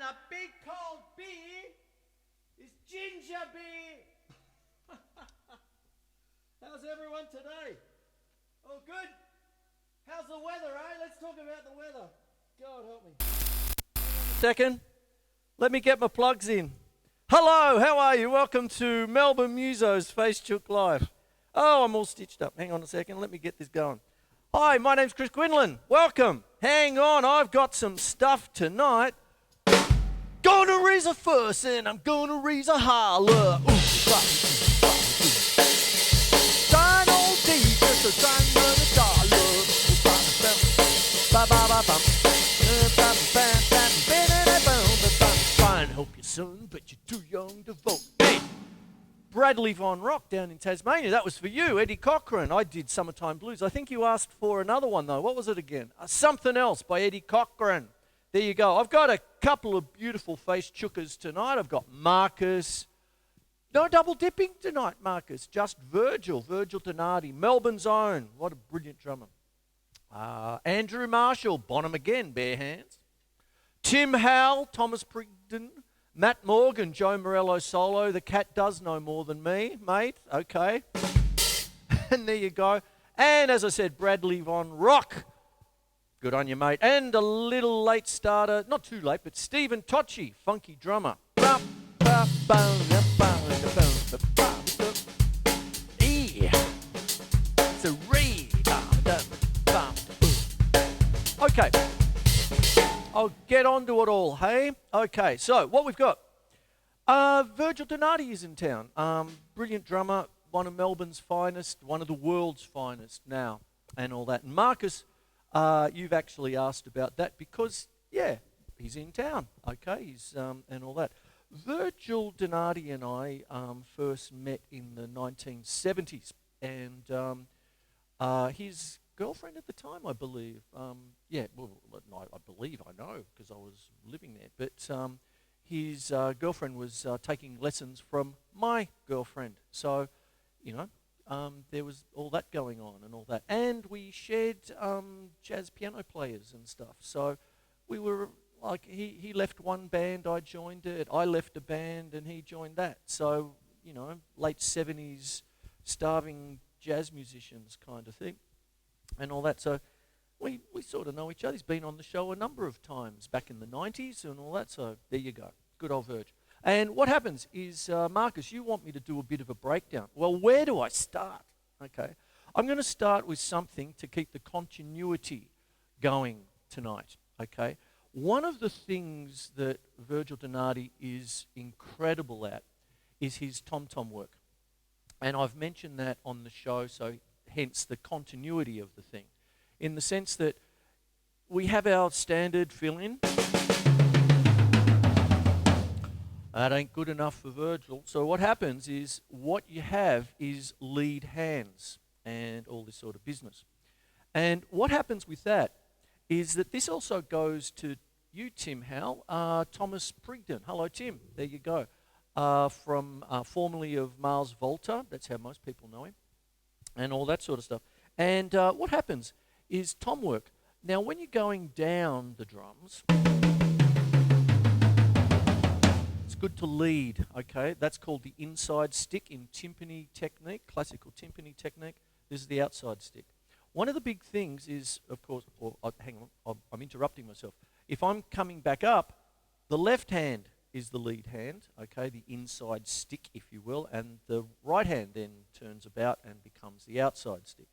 a big cold beer is ginger beer. How's everyone today? All good? How's the weather, eh? Let's talk about the weather. God help me. Second, let me get my plugs in. Hello, how are you? Welcome to Melbourne Musos Facechook Live. Oh, I'm all stitched up. Hang on a second, let me get this going. Hi, my name's Quinlan. Welcome. Hang on, I've got some stuff tonight. Gonna raise a fuss and I'm gonna raise a holler. Sign all day just to sign another dollar. Fine, hope your son, but you're too young to vote. Hey, Bradley Von Rock down in Tasmania. That was for you, Eddie Cochran. I did Summertime Blues. I think you asked for another one though. What was it again? Something Else by Eddie Cochran. There you go. I've got a couple of beautiful face chookers tonight. I've got Marcus. No double dipping tonight, Marcus. Just Virgil Donati, Melbourne's own. What a brilliant drummer. Androo Marschall, Bonham again, bare hands. Tim Howell, Thomas Pridgen, Matt Morgan, Joe Morello solo. The cat does know more than me, mate. Okay. And there you go. And as I said, Bradley Von Rock. Good on you, mate. And a little late starter, not too late, but Stephen Tocci, funky drummer. Okay, I'll get on to it all, hey? Okay, so what we've got. Virgil Donati is in town. Brilliant drummer, one of Melbourne's finest, one of the world's finest now, and all that. And Marcus, you've actually asked about that because, yeah, he's in town, okay? He's and all that. Virgil Donati and I first met in the 1970s, and his girlfriend at the time, I believe, I believe I know because I was living there, but his girlfriend was taking lessons from my girlfriend, so, you know, there was all that going on and all that, and we shared jazz piano players and stuff, so we were like, he left one band, I joined it, I left a band and he joined that, so, you know, late 70s starving jazz musicians kind of thing and all that, so we sort of know each other. He's been on the show a number of times back in the 90s and all that, so there you go, good old Virg. And what happens is, Marcus, you want me to do a bit of a breakdown. Well, where do I start? Okay, I'm going to start with something to keep the continuity going tonight, okay? One of the things that Virgil Donati is incredible at is his tom-tom work. And I've mentioned that on the show, so hence the continuity of the thing. In the sense that we have our standard fill-in. That ain't good enough for Virgil. So what happens is, what you have is lead hands and all this sort of business. And what happens with that is that this also goes to you, Tim Howell, Thomas Pridgen. Hello, Tim. There you go. From formerly of Mars Volta. That's how most people know him. And all that sort of stuff. And what happens is tom work. Now, when you're going down the drums, it's good to lead, okay? That's called the inside stick in timpani technique, classical timpani technique. This is the outside stick. One of the big things is, of course, hang on, I'm interrupting myself. If I'm coming back up, the left hand is the lead hand, okay, the inside stick, if you will, and the right hand then turns about and becomes the outside stick.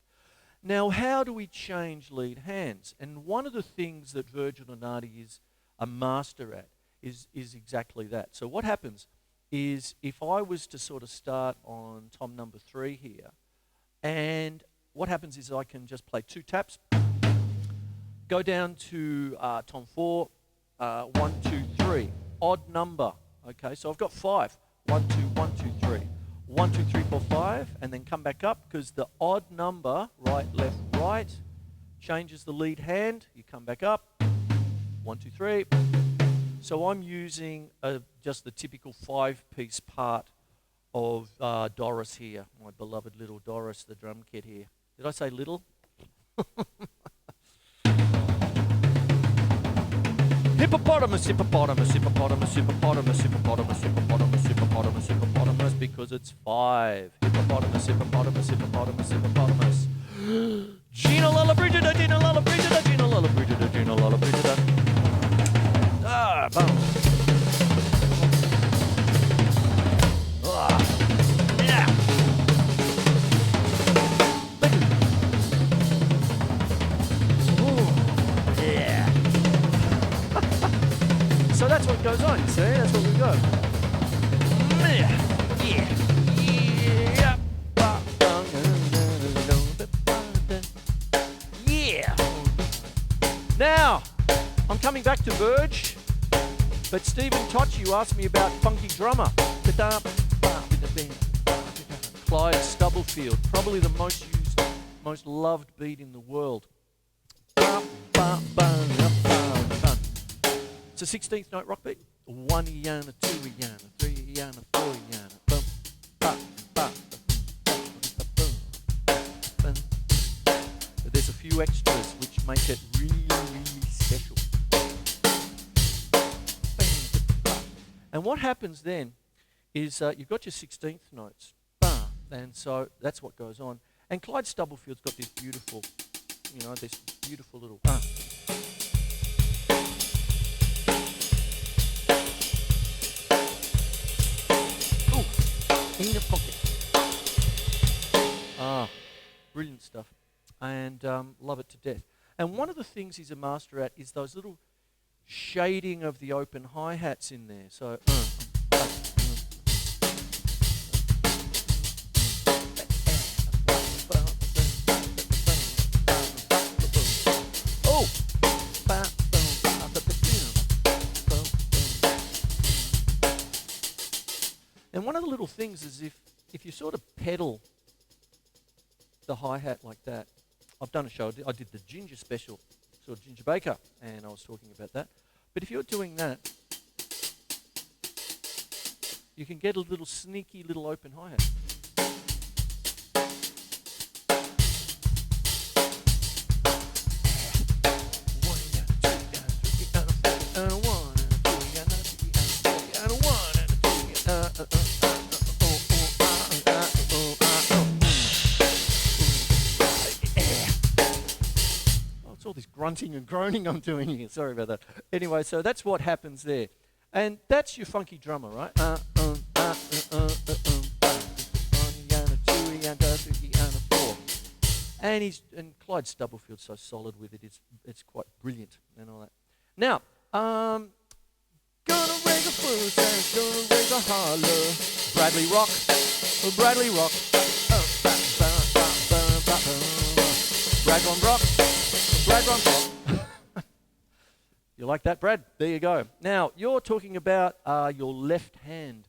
Now, how do we change lead hands? And one of the things that Virgil Donati is a master at is exactly that. So what happens is, if I was to sort of start on tom number 3 here, and what happens is I can just play 2 taps, go down to tom 4, 1, 2, 3, odd number. Okay, so I've got 5. 1, 2, 1, 2, 3. 1, 2, 3, 4, 5, and then come back up, because the odd number, right, left, right, changes the lead hand. You come back up. 1, 2, 3. So I'm using just the typical 5-piece part of Doris here, my beloved little Doris, the drum kit here. Did I say little? Here Hippopotamus, hippopotamus, hippopotamus, hippopotamus, hippopotamus, hippopotamus, hippopotamus, hippopotamus, because it's 5. Hippopotamus, hippopotamus, hippopotamus, hippopotamus. Gina Lala Brigida, Gina Lala Brigida, Gina Lala Brigida, Gina Lala Brigida. Ah, boom. Yeah. Ooh, yeah. So that's what goes on, you see? That's what we go. Yeah. Yeah. Yeah. Now, I'm coming back to Verge, but Stephen Tocci, you asked me about funky drummer. Clyde Stubblefield, probably the most used, most loved beat in the world. It's a 16th note rock beat. 1 yana, 2 yana, 3 yana, 4 yana. Bum, ba, ba, bum. But there's a few extras which make it really, really special. And what happens then is you've got your 16th notes. And so that's what goes on. And Clyde Stubblefield's got this beautiful, this beautiful little in the pocket. Brilliant stuff. And love it to death. And one of the things he's a master at is those little shading of the open hi-hats in there. So and one of the little things is if you sort of pedal the hi-hat like that, I've done a show, I did the Ginger special, sort of Ginger Baker, and I was talking about that. But if you're doing that, you can get a little sneaky little open hi-hat. All this grunting and groaning I'm doing here. Sorry about that. Anyway, so that's what happens there. And that's your funky drummer, right? And Clyde Stubblefield's so solid with it. It's quite brilliant and all that. Now, gonna raise a fuss and gonna raise a holler. Bradley Rock, Bradley Rock. Brad on Rock. You like that, Brad? There you go. Now, you're talking about your left hand.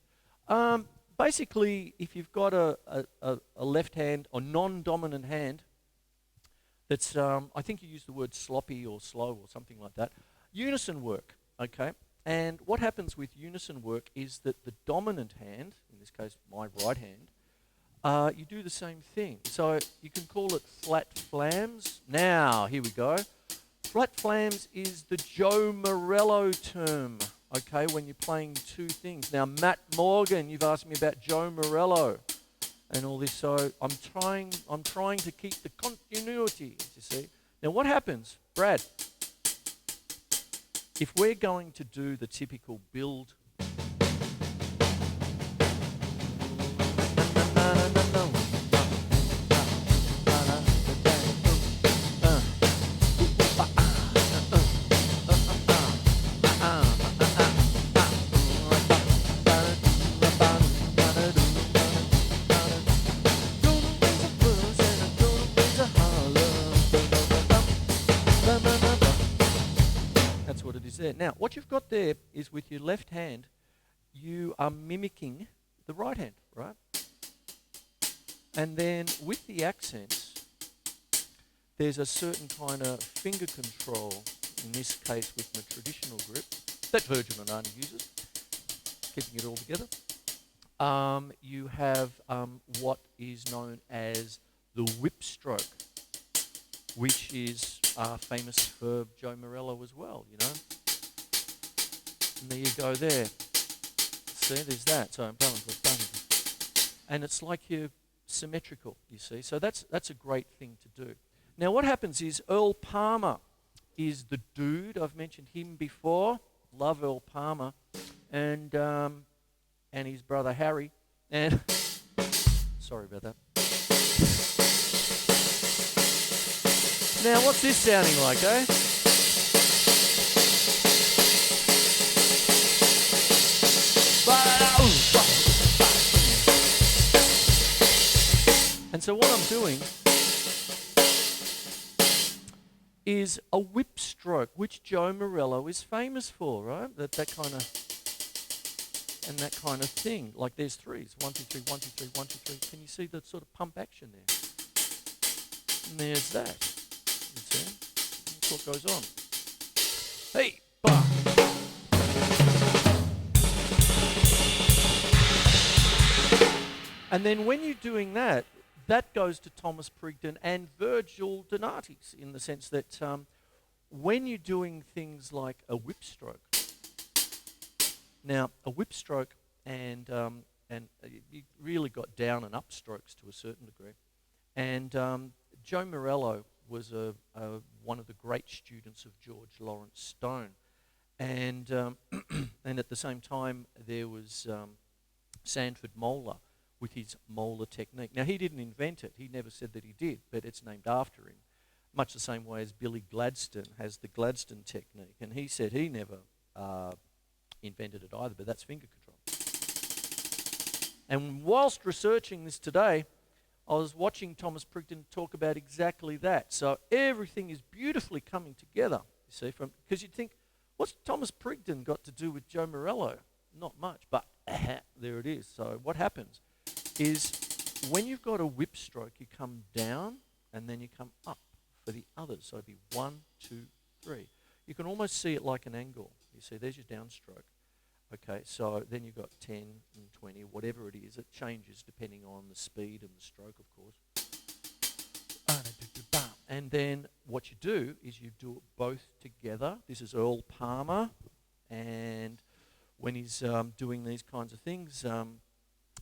Basically, if you've got a left hand, or non-dominant hand, that's, I think you use the word sloppy or slow or something like that, unison work, okay? And what happens with unison work is that the dominant hand, in this case my right hand, you do the same thing. So you can call it flat flams. Now, here we go. Flat flams is the Joe Morello term, okay, when you're playing two things. Now, Matt Morgan, you've asked me about Joe Morello and all this, so I'm trying to keep the continuity, you see. Now, what happens, Brad, if we're going to do the typical build there. Now, what you've got there is with your left hand, you are mimicking the right hand, right? And then with the accents, there's a certain kind of finger control, in this case with the traditional grip, that Virgil and Arnie uses, keeping it all together. You have what is known as the whip stroke, which is famous for Joe Morello as well, you know. And there you go there. See, there's that. So, and it's like you're symmetrical, you see. So that's a great thing to do. Now what happens is Earl Palmer is the dude. I've mentioned him before. Love Earl Palmer. And his brother Harry. And sorry about that. Now what's this sounding like, eh? And so what I'm doing is a whip stroke, which Joe Morello is famous for, right? That kind of thing. Like there's threes, 1, 2, 3, 1, 2, 3, 1, 2, 3. Can you see the sort of pump action there? And there's that. You see? That's what goes on. Hey, bah. And then when you're doing that, that goes to Thomas Pridgen and Virgil Donatis in the sense that when you're doing things like a whip stroke, now a whip stroke and you really got down and up strokes to a certain degree. And Joe Morello was one of the great students of George Lawrence Stone. And and at the same time there was Sanford Moeller with his Moeller technique. Now he didn't invent it, he never said that he did, but it's named after him. Much the same way as Billy Gladstone has the Gladstone technique, and he said he never invented it either, but that's finger control. And whilst researching this today, I was watching Thomas Pridgen talk about exactly that. So everything is beautifully coming together, you see, because you'd think, what's Thomas Pridgen got to do with Joe Morello? Not much, but there it is. So what happens is when you've got a whip stroke, you come down and then you come up for the others. So it'd be 1, 2, 3. You can almost see it like an angle. You see, there's your downstroke. Okay, so then you've got 10 and 20, whatever it is. It changes depending on the speed and the stroke, of course. And then what you do is you do it both together. This is Earl Palmer, and when he's doing these kinds of things,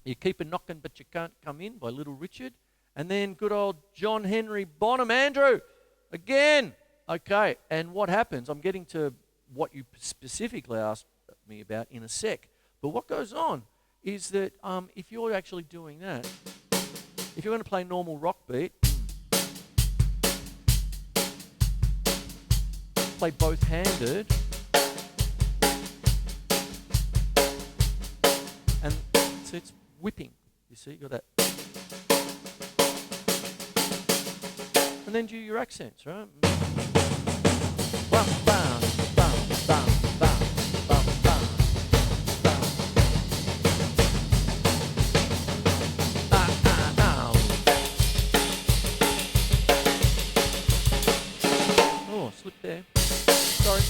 you keep a knocking but you can't come in by Little Richard. And then good old John Henry Bonham, Andrew, again. Okay, and what happens, I'm getting to what you specifically asked me about in a sec. But what goes on is that if you're actually doing that, if you're going to play normal rock beat, play both-handed, and so it's whipping. You see, you got that. And then do your accents, right? Bum, bum, bum, bum, bum, bum, bum, bum. Oh, slip there. Sorry.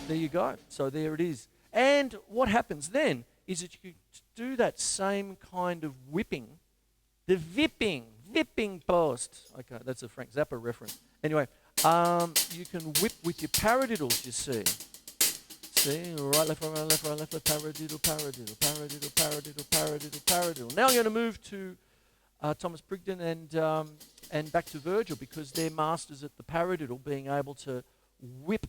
There you go. So there it is. And what happens then is that you do that same kind of whipping, the vipping post. Okay, that's a Frank Zappa reference. Anyway, you can whip with your paradiddles, you see. See, right, left, right, left, right, left, paradiddle, paradiddle, paradiddle, paradiddle, paradiddle, paradiddle. Now I'm going to move to Thomas Pridgen and back to Virgil, because they're masters at the paradiddle, being able to whip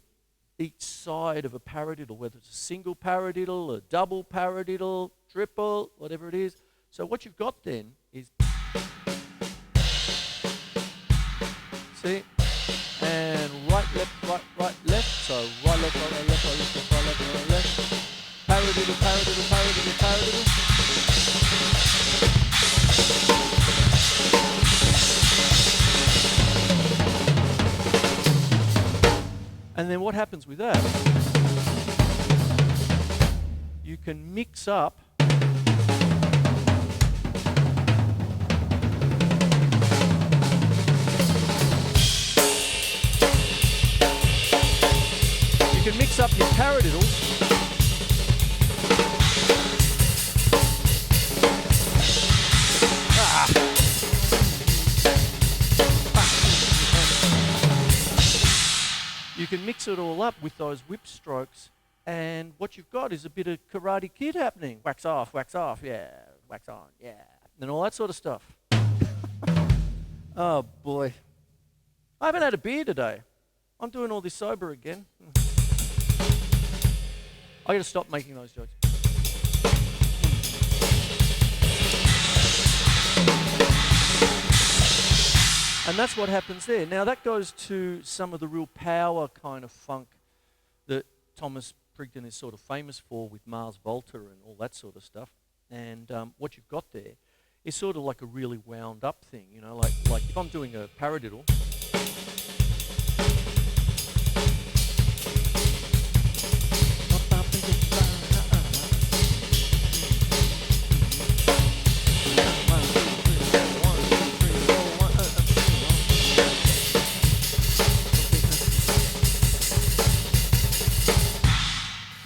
each side of a paradiddle, whether it's a single paradiddle, a double paradiddle, triple, whatever it is. So what you've got then is, see, and right, left, right, right, left. So right, left, right, right, left, right, left, right, left, right, left. Paradiddle, paradiddle, paradiddle, paradiddle. And then what happens with that? You can mix up your paradiddles. can mix it all up with those whip strokes, and what you've got is a bit of Karate Kid happening. Wax off, yeah, wax on, yeah, and all that sort of stuff. Oh boy. I haven't had a beer today. I'm doing all this sober again. I got to stop making those jokes. And that's what happens there. Now that goes to some of the real power kind of funk that Thomas Pridgen is sort of famous for with Mars Volta and all that sort of stuff. And what you've got there is sort of like a really wound up thing, you know, like if I'm doing a paradiddle.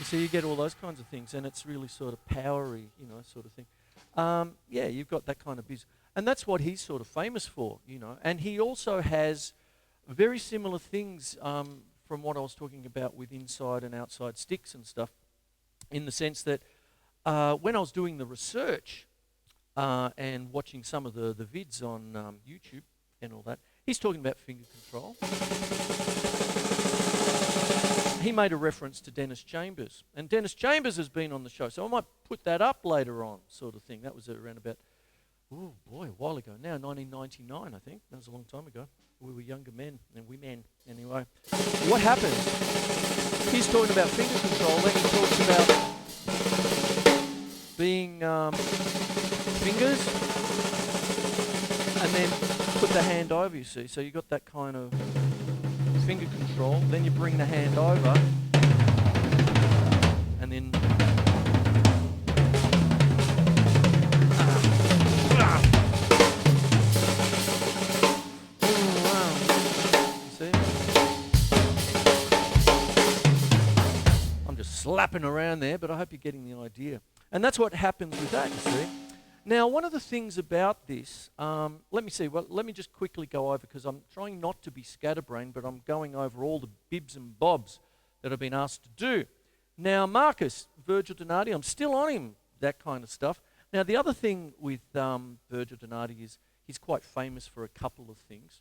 So you get all those kinds of things, and it's really sort of powery, you know, sort of thing. Yeah, you've got that kind of business. And that's what he's sort of famous for, you know. And he also has very similar things from what I was talking about with inside and outside sticks and stuff, in the sense that when I was doing the research and watching some of the vids on YouTube and all that, he's talking about finger control. He made a reference to Dennis Chambers, and Dennis Chambers has been on the show, so I might put that up later on, sort of thing. That was around about, oh boy, a while ago now, 1999, I think. That was a long time ago. We were younger men and women. Anyway, what happens? He's talking about finger control, then he talks about being fingers, and then put the hand over, you see. So you got that kind of finger control, then you bring the hand over, and then you see? I'm just slapping around there, but I hope you're getting the idea. And that's what happens with that, you see. Now, one of the things about this, let me see, well, let me just quickly go over, because I'm trying not to be scatterbrained, but I'm going over all the bibs and bobs that I've been asked to do. Now, Marcus, Virgil Donati, I'm still on him, that kind of stuff. Now, the other thing with Virgil Donati is he's quite famous for a couple of things.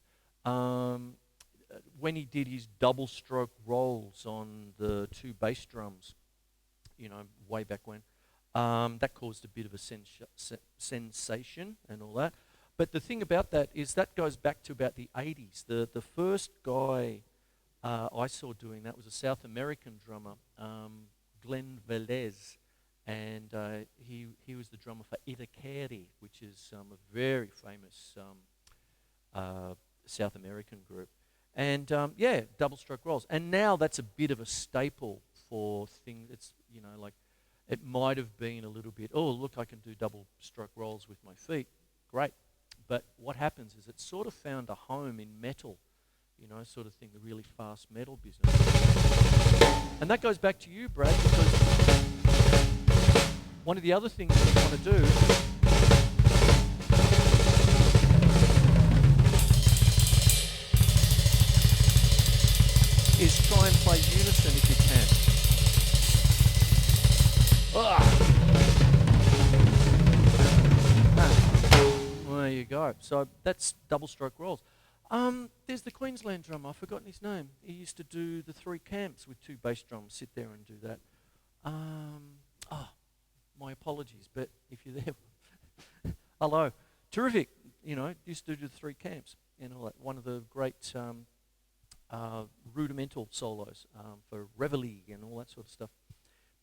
When he did his double stroke rolls on the two bass drums, you know, way back when, that caused a bit of a sensation and all that. But the thing about that is that goes back to about the 80s. The first guy I saw doing that was a South American drummer, Glenn Velez. And he was the drummer for Itakeri, which is a very famous South American group. And yeah, double stroke rolls. And now that's a bit of a staple for things. It's, you know, like, it might have been a little bit, oh, look, I can do double stroke rolls with my feet. Great. But what happens is it's sort of found a home in metal, you know, sort of thing, the really fast metal business. And that goes back to you, Brad, because one of the other things that you want to do is try and play unison if you can. Well, there you go. So that's double stroke rolls. There's the Queensland drummer. I've forgotten his name. He used to do the 3 camps with 2 bass drums. Sit there and do that. My apologies, but if you're there, hello. Terrific. You know, used to do the 3 camps and all that. One of the great rudimental solos for reveille and all that sort of stuff.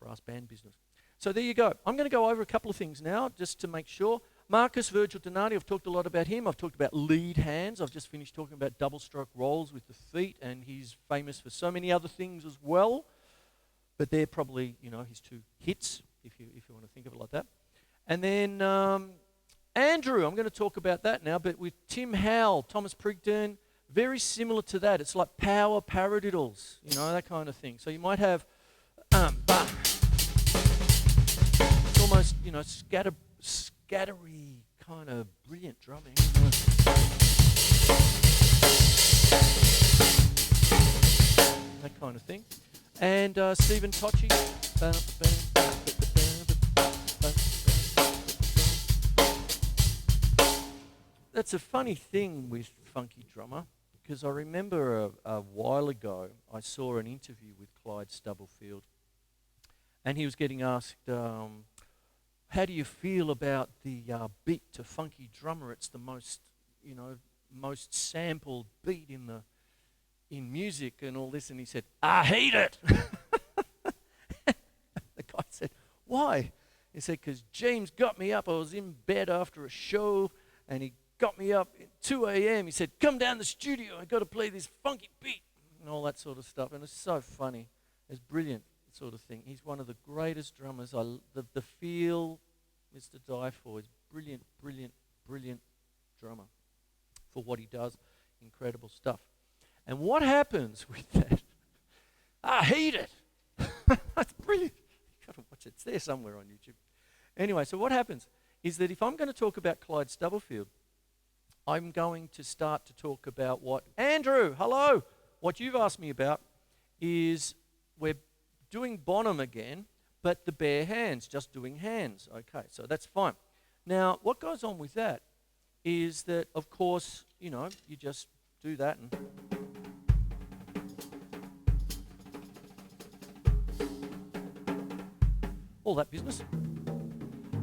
Brass band business. So there you go. I'm going to go over a couple of things now just to make sure. Marcus, Virgil Donati, I've talked a lot about him. I've talked about lead hands. I've just finished talking about double stroke rolls with the feet, and he's famous for so many other things as well. But they're probably, you know, his 2 hits, if you want to think of it like that. And then Androo, I'm going to talk about that now, but with Tim Howell, Thomas Pridgen, very similar to that. It's like power paradiddles, you know, that kind of thing. So you might have it's almost, you know, scattery kind of brilliant drumming. that kind of thing. And Stephen Tocci. That's a funny thing with Funky Drummer, because I remember a while ago I saw an interview with Clyde Stubblefield, and he was getting asked, how do you feel about the beat to Funky Drummer? It's the most, most sampled beat in music and all this. And he said, I hate it. The guy said, why? He said, because James got me up. I was in bed after a show, and he got me up at 2 a.m. He said, come down the studio. I got to play this funky beat and all that sort of stuff. And it's so funny. It's brilliant sort of thing. He's one of the greatest drummers. The feel is to die for. He's brilliant, brilliant, brilliant drummer for what he does. Incredible stuff. And what happens with that? I hate it. That's brilliant. You've got to watch it. It's there somewhere on YouTube. Anyway, so what happens is that if I'm going to talk about Clyde Stubblefield, I'm going to start to talk about what Andrew, hello, what you've asked me about is we're doing Bonham again, but the bare hands, just doing hands. Okay, so that's fine. Now, what goes on with that is that, of course, you just do that and all that business.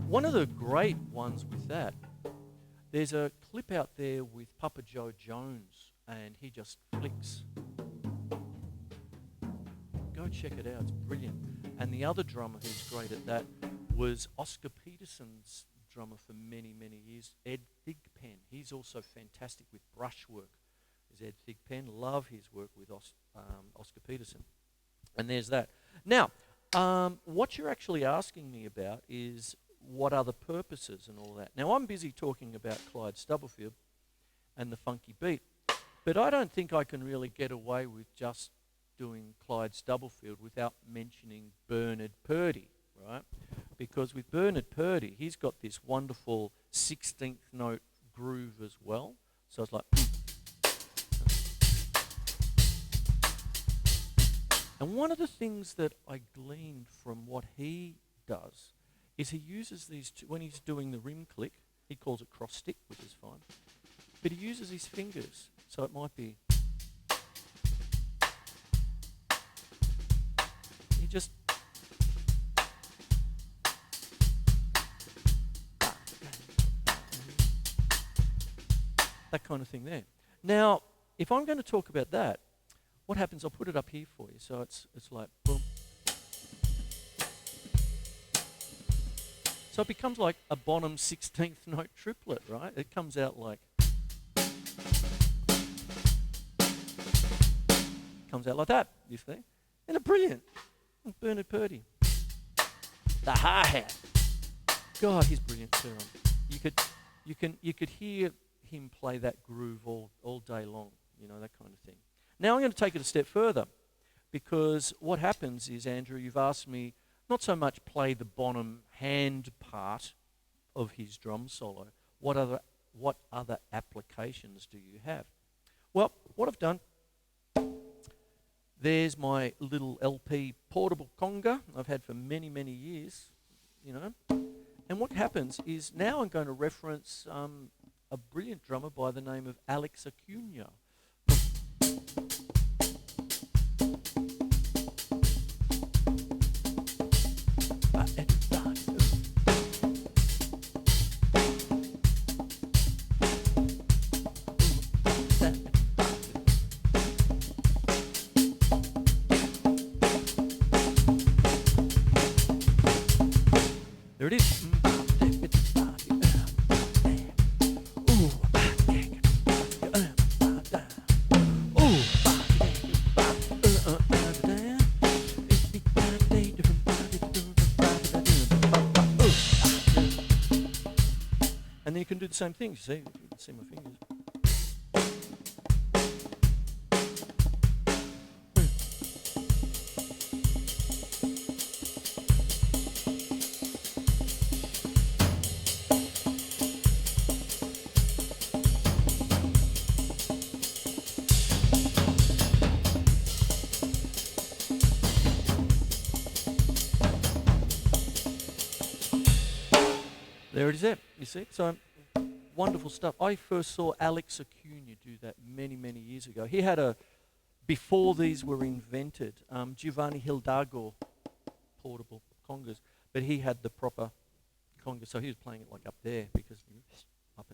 One of the great ones with that, there's a clip out there with Papa Joe Jones, and he just flicks. Go check it out, it's brilliant. And the other drummer who's great at that was Oscar Peterson's drummer for many, many years, Ed Thigpen. He's also fantastic with brush work. Is Ed Thigpen. Love his work with Oscar Peterson. And there's that. Now, what you're actually asking me about is what other purposes and all that. Now, I'm busy talking about Clyde Stubblefield and the funky beat, but I don't think I can really get away with just doing Clyde Stubblefield without mentioning Bernard Purdie, right? Because with Bernard Purdie, he's got this wonderful 16th note groove as well. So it's like... And one of the things that I gleaned from what he does is he uses these, when he's doing the rim click, he calls it cross stick, which is fine, but he uses his fingers, so it might be, he just, that kind of thing there. Now, if I'm going to talk about that, what happens, I'll put it up here for you, so it's like, boom. So it becomes like a Bonham 16th note triplet, right? It comes out like... comes out like that, you see? And it's brilliant. Bernard Purdie. The hi-hat. God, he's brilliant too. You could hear him play that groove all day long, that kind of thing. Now I'm going to take it a step further, because what happens is, Andrew, you've asked me not so much play the Bonham hand part of his drum solo. What other applications do you have? Well, what I've done, there's my little LP portable conga I've had for many, many years, And what happens is now I'm going to reference a brilliant drummer by the name of Alex Acuna. There it is. And then you can do the same thing. See, you can see my fingers. There it is there, you see. So wonderful stuff. I first saw Alex Acuna do that many, many years ago. He had before these were invented, Giovanni Hidalgo portable congas, but he had the proper conga, so he was playing it like up there because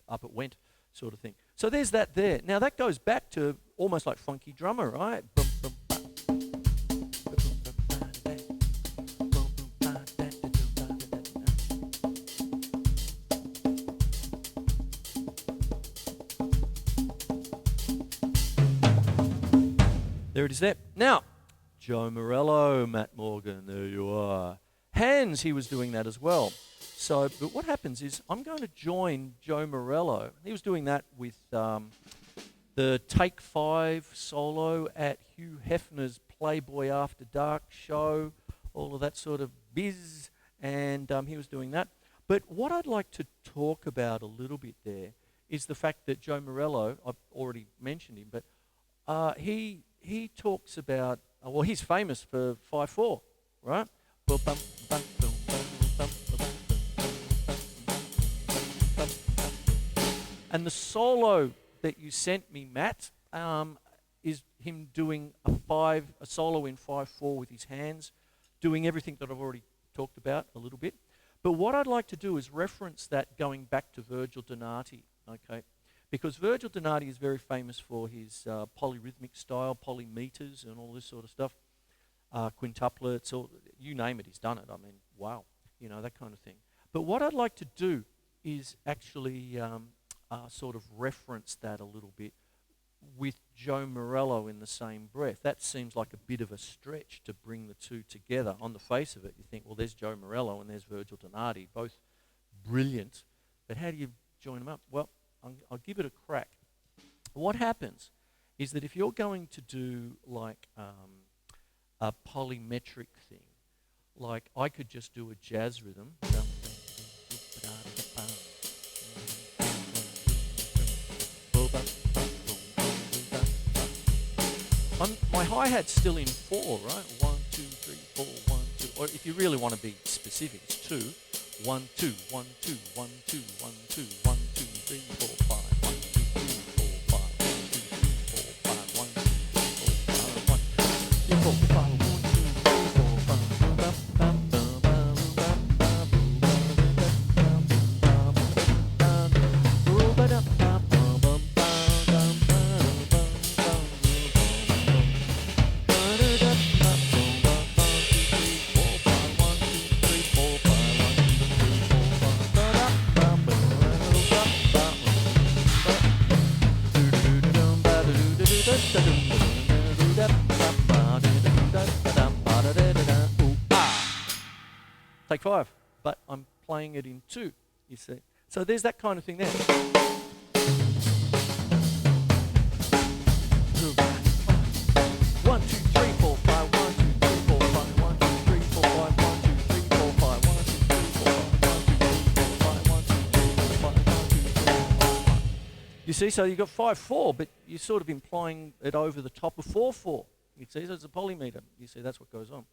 up it went sort of thing. So there's that there. Now that goes back to almost like funky drummer, right? There it is there. Now, Joe Morello, Matt Morgan, there you are. Hands, he was doing that as well. So, but what happens is I'm going to join Joe Morello. He was doing that with the Take 5 solo at Hugh Hefner's Playboy After Dark show, all of that sort of biz, and he was doing that. But what I'd like to talk about a little bit there is the fact that Joe Morello, I've already mentioned him, but he talks about, well, he's famous for 5/4, right? And the solo that you sent me, Matt, is him doing a solo in 5/4 with his hands, doing everything that I've already talked about a little bit. But what I'd like to do is reference that going back to Virgil Donati, okay? Because Virgil Donati is very famous for his polyrhythmic style, polymeters and all this sort of stuff, quintuplets, or you name it, he's done it. I mean, wow, you know, that kind of thing. But what I'd like to do is actually sort of reference that a little bit with Joe Morello in the same breath. That seems like a bit of a stretch to bring the two together. On the face of it, you think, well, there's Joe Morello and there's Virgil Donati, both brilliant, but how do you join them up? Well, I'll give it a crack. What happens is that if you're going to do like a polymetric thing, like I could just do a jazz rhythm. My hi-hat's still in 4, right? 1, 2, 3, 4, 1, 2. Or if you really want to be specific, it's 2. 1, 2, 1, 2, 1, 2, 1, 2, 1, 2, 3, 4, 5. 1, 2, 3, 4, 5. 1, 2, 3, 4, 5. 1, 2, 3, 4, 5. 1, 2, 3, 4, 5. 1, 2, 3, 4, 5. Take 5, but I'm playing it in 2, you see. So there's that kind of thing there. 1, 2, 3, 4, 5. 1, 2, 3, 4, 5. 1, 2, 3, 4, 5. 1, 2, 3, 4, 5. 1, 2, 3, 4, 5. 1, 2, 3, 4, 5. 1, 2, 3, 4, 5. You see, so you've got 5/4, but you're sort of implying it over the top of 4/4. You see, so it's a polymeter. You see, that's what goes on.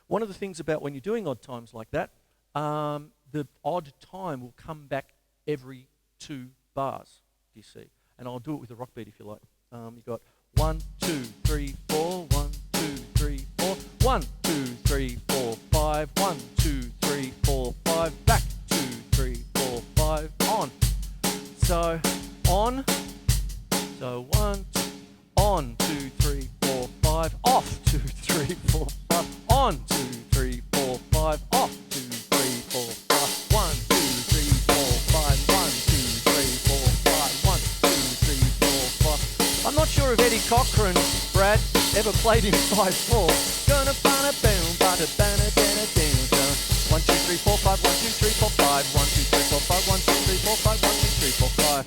One of the things about when you're doing odd times like that, the odd time will come back every 2 bars, you see. And I'll do it with a rock beat if you like. You've got 1, 2, 3, 4, 1, 2, 3, 4, 1, 2, 3, 4, 5, 1, 2, 3, 4, 5, back, 2, 3, 4, 5, on. So, on, so 1, 2, on, 2, 3, 4, 5, off, 2, 3, 4, 5, on, 2, 3, 4, 5, off, 2, 3, 4, 5, 1, 2, 3, 4, 5, 1, 2, 3, 4, 5, 1, 2, 3, 4, 5. I'm not sure if Eddie Cochran, Brad, ever played in 5/4. Gonna bana boom, bada bana bana down down. 1, 2, 3, 4, 5, 1, 2, 3, 4, 5, 1, 2, 3, 4, 5, 1, 2, 3, 4, 5, 1, 2, 3, 4, 5.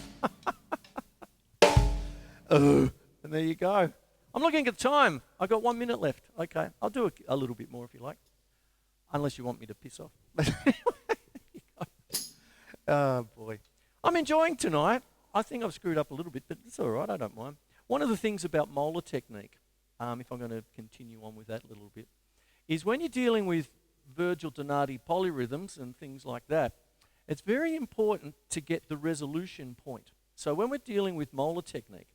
And there you go. I'm looking at the time. I've got 1 minute left. Okay, I'll do a little bit more if you like. Unless you want me to piss off. Oh, boy. I'm enjoying tonight. I think I've screwed up a little bit, but it's all right. I don't mind. One of the things about molar technique, if I'm going to continue on with that a little bit, is when you're dealing with Virgil Donati polyrhythms and things like that, It's very important to get the resolution point. So when we're dealing with molar technique,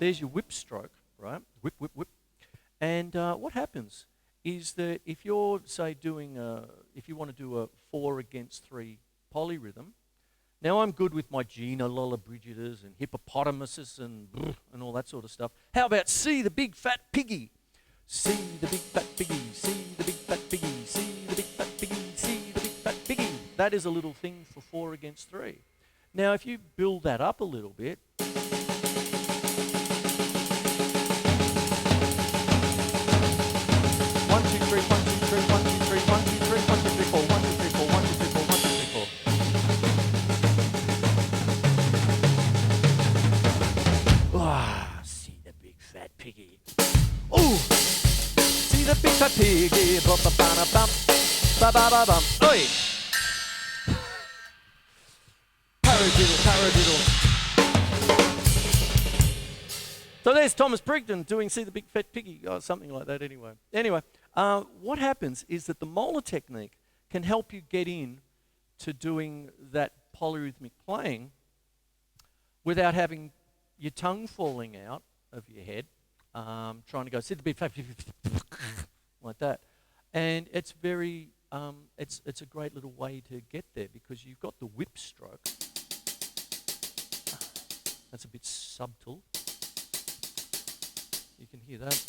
there's your whip stroke, right? Whip, whip, whip. And what happens is that if you're, say, if you want to do a 4-against-3 polyrhythm, now I'm good with my Gina Lollobrigidas and hippopotamuses and all that sort of stuff. How about see the big fat piggy? See the big fat piggy, see the big fat piggy, see the big fat piggy, see the big fat piggy. That is a little thing for 4-against-3. Now if you build that up a little bit, 1, 2, 3, 1, 2, 3, 1, 2, 3, 1, 2, 3, 1, 2, 3, 4, 1, 2, 3, 4, 1, 2, 3, 4, 1, 2, 3, 4. Ah, see the big fat piggy. Oh, see the big fat piggy. Ba ba ba ba bum, ba ba ba bum. Oi. Paradiddle, paradiddle. So there's Thomas Pridgen doing See the Big Fat Piggy, or something like that anyway. Anyway, what happens is that the molar technique can help you get in to doing that polyrhythmic playing without having your tongue falling out of your head, trying to go See the Big Fat Piggy, like that. And it's very, it's a great little way to get there because you've got the whip stroke. That's a bit subtle. You can hear that.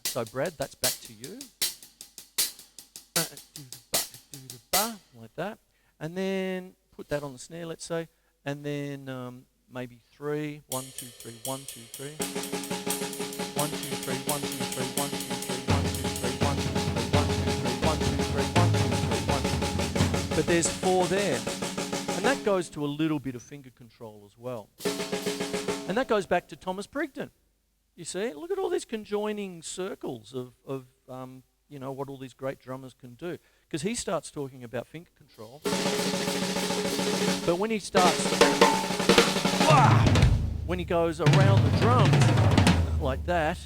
So Brad, that's back to you. Like that. And then put that on the snare, let's say. And then maybe 3, 1, 2, 3, 1, 2, 3. 1, 2, 3, 1, 2, 3, 1, 2, 3, 1, 2, 3, 1, 2, 3, 1, 2, 3, 1, 2, 3, 1, 2, 3. But there's 4 there. And that goes to a little bit of finger control as well. And that goes back to Thomas Pridgen. You see, look at all these conjoining circles of you know, what all these great drummers can do. Because he starts talking about finger control. But when he starts, when he goes around the drums like that,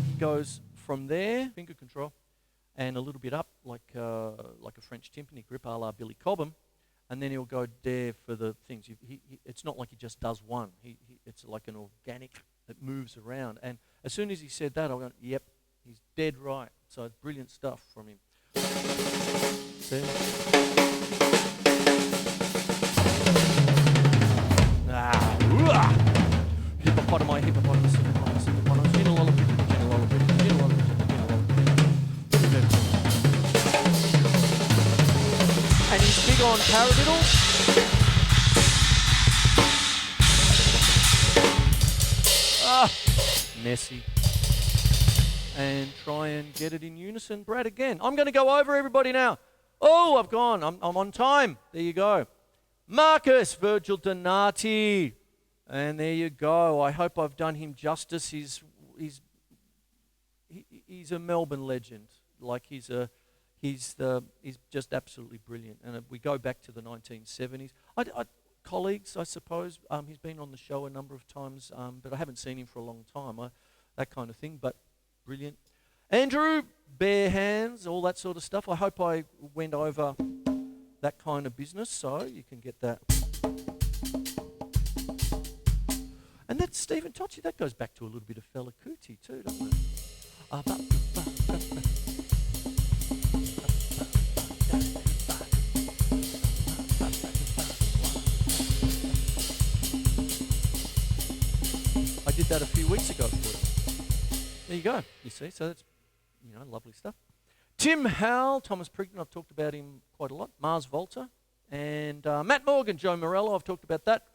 he goes from there, finger control, and a little bit up like a French timpani grip, a la Billy Cobham, and then he'll go there for the things. It's not like he just does one. It's like an organic that moves around. And as soon as he said that, I went, yep, he's dead right. So it's brilliant stuff from him. See? Hippopotami, hippopotamus, hippopotamus, hippopotamus, genealogical, genealogical, genealogical, genealogical. And he's big on paradiddle. Messy. And try and get it in unison. Brad again. I'm going to go over everybody now. Oh, I've gone. I'm on time. There you go. Marcus Virgil Donati. And there you go. I hope I've done him justice. He's a Melbourne legend. Like he's just absolutely brilliant. And we go back to the 1970s. Colleagues, I suppose. He's been on the show a number of times, but I haven't seen him for a long time. That kind of thing, but brilliant. Androo, bare hands, all that sort of stuff. I hope I went over that kind of business, so you can get that. And that's Stephen Tocci. That goes back to a little bit of Fela Kuti too, doesn't it? I did that a few weeks ago for you. There you go. You see, so that's, you know, lovely stuff. Tim Howell, Thomas Pridgen, I've talked about him quite a lot. Mars Volta. And Matt Morgan, Joe Morello, I've talked about that.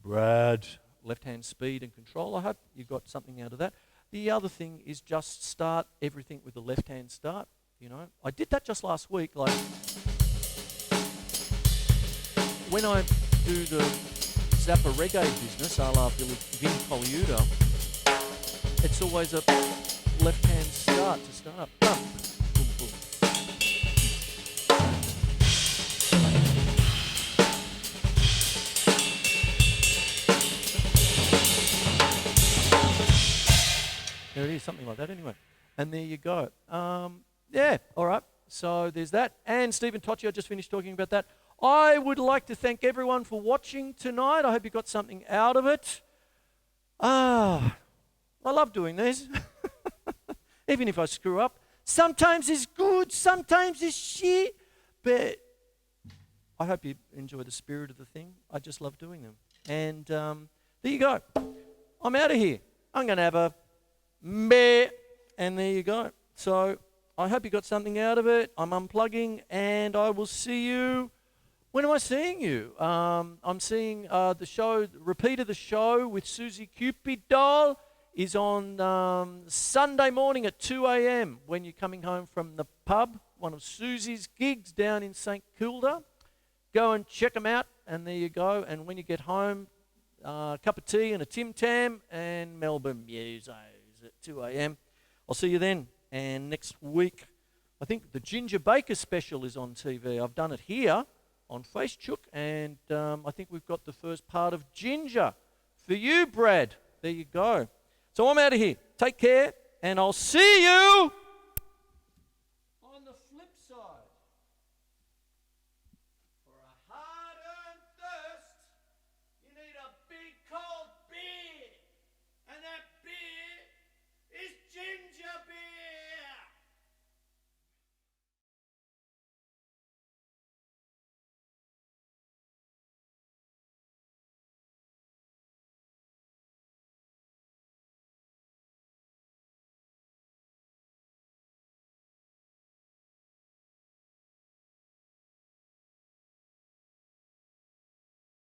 Brad, left-hand speed and control. I hope you got something out of that. The other thing is just start everything with the left-hand start. You know, I did that just last week. Like, when I do the Zappa reggae business, a la Vin Coliuta, it's always a left-hand start to start. Boom, boom. There it is, something like that anyway. And there you go. Yeah, all right. So there's that. And Stephen Tocci, I just finished talking about that. I would like to thank everyone for watching tonight. I hope you got something out of it. I love doing this. Even if I screw up. Sometimes it's good, sometimes it's shit. But I hope you enjoy the spirit of the thing. I just love doing them. And there you go. I'm out of here. I'm going to have a meh. And there you go. So I hope you got something out of it. I'm unplugging, and I will see you. When am I seeing you? I'm seeing the show, repeat of the show with Susie Cupid doll is on Sunday morning at 2 a.m. when you're coming home from the pub, one of Susie's gigs down in St Kilda. Go and check them out, and there you go. And when you get home, a cup of tea and a Tim Tam and Melbourne Musos at 2 a.m. I'll see you then. And next week, I think the Ginger Baker special is on TV. I've done it here on Facechook, and I think we've got the first part of Ginger for you, Brad. There you go. So I'm out of here. Take care, and I'll see you on the flip side.